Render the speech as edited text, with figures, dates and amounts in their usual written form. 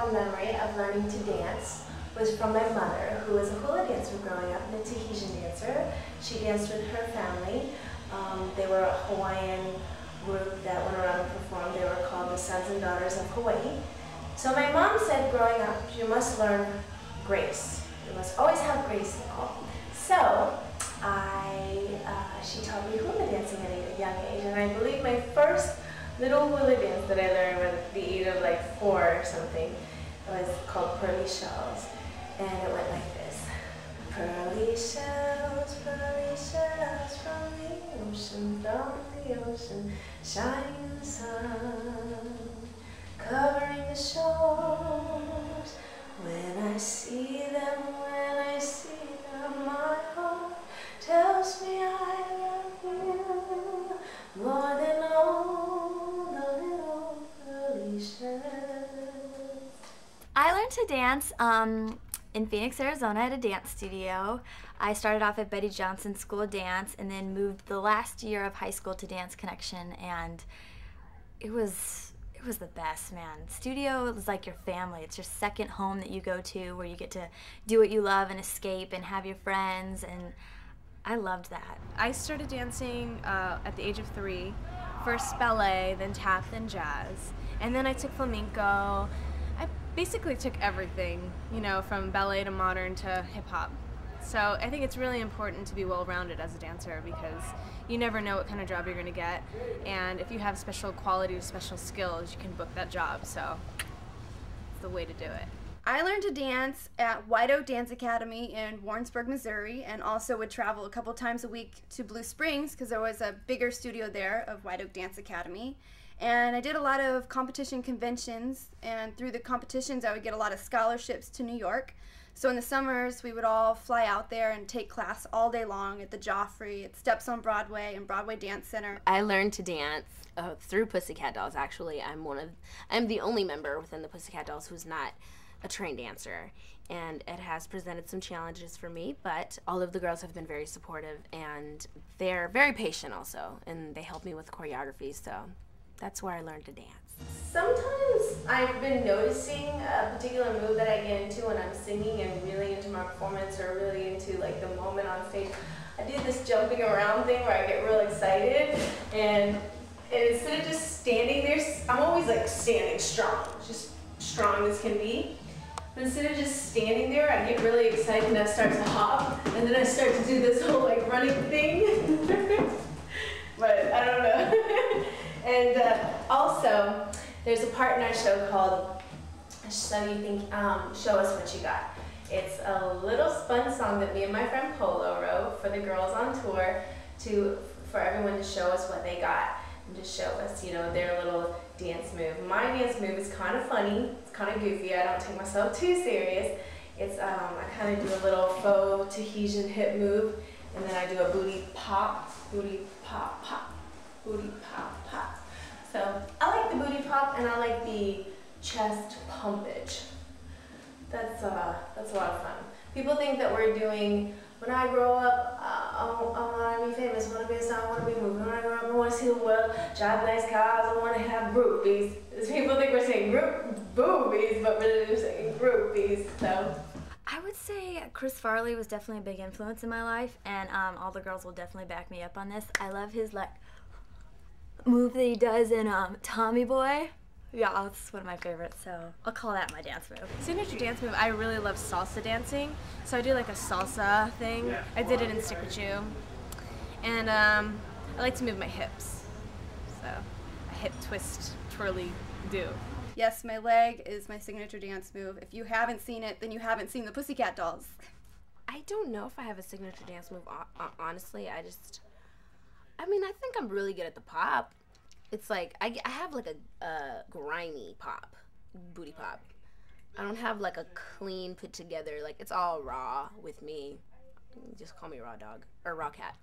fond memory of learning to dance was from my mother, who was a hula dancer growing up, and a Tahitian dancer. She danced with her family. They were a Hawaiian group that went around and performed. They were called the Sons and Daughters of Hawaii. So my mom said growing up, you must learn grace. You must always have grace, Nicole. So she taught me hula dancing at a young age, and I believe my first little hula dance that I learned at the age of like 4 or something was called Pearly Shells, and it went like this. Pearly shells from the ocean, shining in the sun, covering the shores. When I see them, my heart tells me I love you more than all the little pearly shells. I learned to dance in Phoenix, Arizona at a dance studio. I started off at Betty Johnson School of Dance and then moved the last year of high school to Dance Connection, and it was the best, man. Studio is like your family. It's your second home that you go to where you get to do what you love and escape and have your friends, and I loved that. I started dancing at the age of 3. First ballet, then tap, then jazz. And then I took flamenco. I basically took everything, you know, from ballet to modern to hip-hop. So I think it's really important to be well-rounded as a dancer because you never know what kind of job you're going to get. And if you have special qualities, special skills, you can book that job. So it's the way to do it. I learned to dance at White Oak Dance Academy in Warrensburg, Missouri, and also would travel a couple times a week to Blue Springs because there was a bigger studio there of White Oak Dance Academy. And I did a lot of competition conventions, and through the competitions I would get a lot of scholarships to New York. So in the summers we would all fly out there and take class all day long at the Joffrey, at Steps on Broadway, and Broadway Dance Center. I learned to dance through Pussycat Dolls. Actually, I'm the only member within the Pussycat Dolls who's not a trained dancer, and it has presented some challenges for me, but all of the girls have been very supportive, and they're very patient also, and they help me with choreography, so that's where I learned to dance. Sometimes I've been noticing a particular move that I get into when I'm singing and really into my performance or really into like the moment on stage. I do this jumping around thing where I get real excited, and instead of just standing there, I'm always like standing strong, just strong as can be. But instead of just standing there, I get really excited and I start to hop, and then I start to do this whole like running thing. But I don't know. And also, there's a part in our show called So You Think, Show Us What You Got. It's a little spun song that me and my friend Polo wrote for the girls on tour for everyone to show us what they got and to show us, you know, their little dance move. My dance move is kind of funny, it's kind of goofy, I don't take myself too serious. It's, I kind of do a little faux Tahitian hip move, and then I do a booty pop, pop. Booty pop, pop. So I like the booty pop and I like the chest pumpage. That's a lot of fun. People think that we're doing, when I grow up, I want to be famous, I want to be a star, I want to be moving. When I grow up, I want to see the world, drive nice cars, I want to have groupies. People think we're saying boobies, but we're really saying groupies. So I would say Chris Farley was definitely a big influence in my life, and all the girls will definitely back me up on this. I love his like move that he does in Tommy Boy. Yeah, that's one of my favorites, so I'll call that my dance move. Signature dance move, I really love salsa dancing. So I do like a salsa thing. I did it in Stick With You. And I like to move my hips. So a hip twist, twirly do. Yes, my leg is my signature dance move. If you haven't seen it, then you haven't seen the Pussycat Dolls. I don't know if I have a signature dance move, honestly. I mean, I think I'm really good at the pop. It's like, I have like a grimy pop, booty pop. I don't have like a clean put together, like it's all raw with me. Just call me Raw Dog, or Raw Cat.